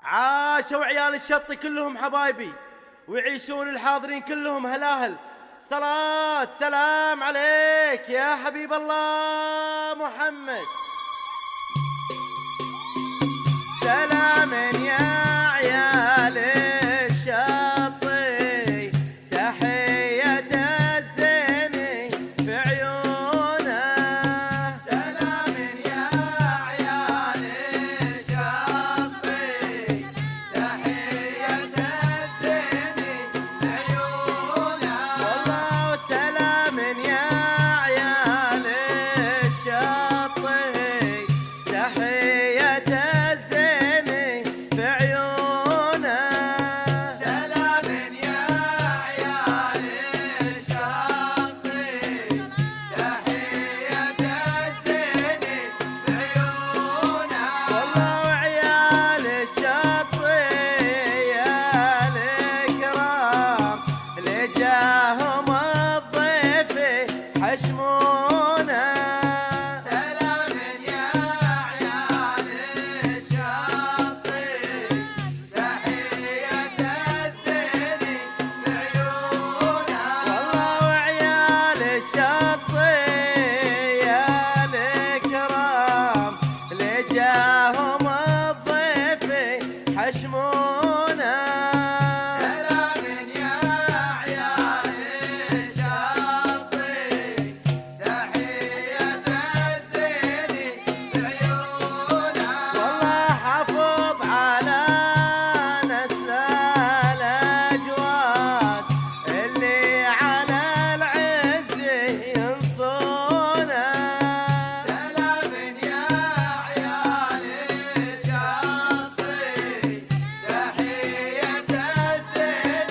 عاشوا عيال الشط كلهم حبايبي، ويعيشون الحاضرين كلهم هلاهل. صلاة سلام عليك يا حبيب الله محمد. سلام يا عيال الشط، تحية الزين في عيونه. سلام يا عيال الشط، تحية الزين في عيونه. والله سلام يا عيال الشط، تحية الزين في عيونه. سلام يا عيال الشط، تحية الزين في عيونه. والله وعيال الشط يا الكرام، لجاهم الضيف حشمونا. سلام يا عيال الشط، تحية الزين في عيونه. والله وعيال الشط يا الكرام، لجاهم الضيف حشمونا. سلام يا عيال الشط، تحية الزين في عيونه. والله حافظ على نسل الأجواد، اللي على العز ينصونه. سلام يا عيال الشط، تحية الزين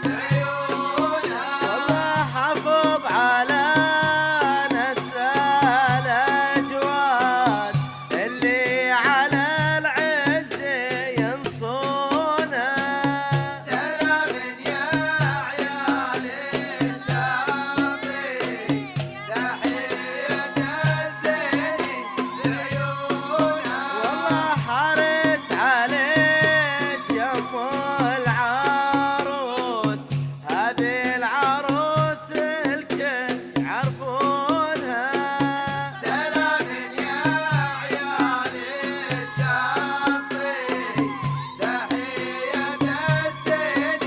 في عيونه. والله حافظ على نسل الأجواد، اللي على العز ينصونه. سلام يا عيال الشط، تحية الزين في عيونه. والله حارس عليك يم العروس، هذه العروس الكل يعرفونها. سلام يا عيال الشط، تحية الزين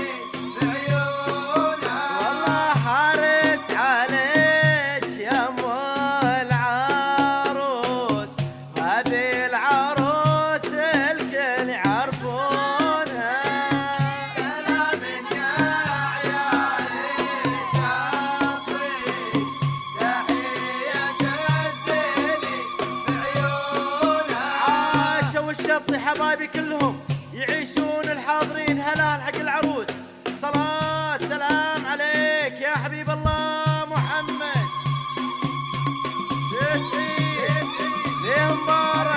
في عيونه. والله حارس عليك يم العروس، هذه العروس الكل يعرفونها. سلام يا عيال الشط، تحية الزين في عيونه. عاشوا الشط حبايبي كلهم، يعيشون الحاضرين هلال حق العروس. صلاة سلام عليك يا حبيب الله محمد. يسعد ليه مبارك.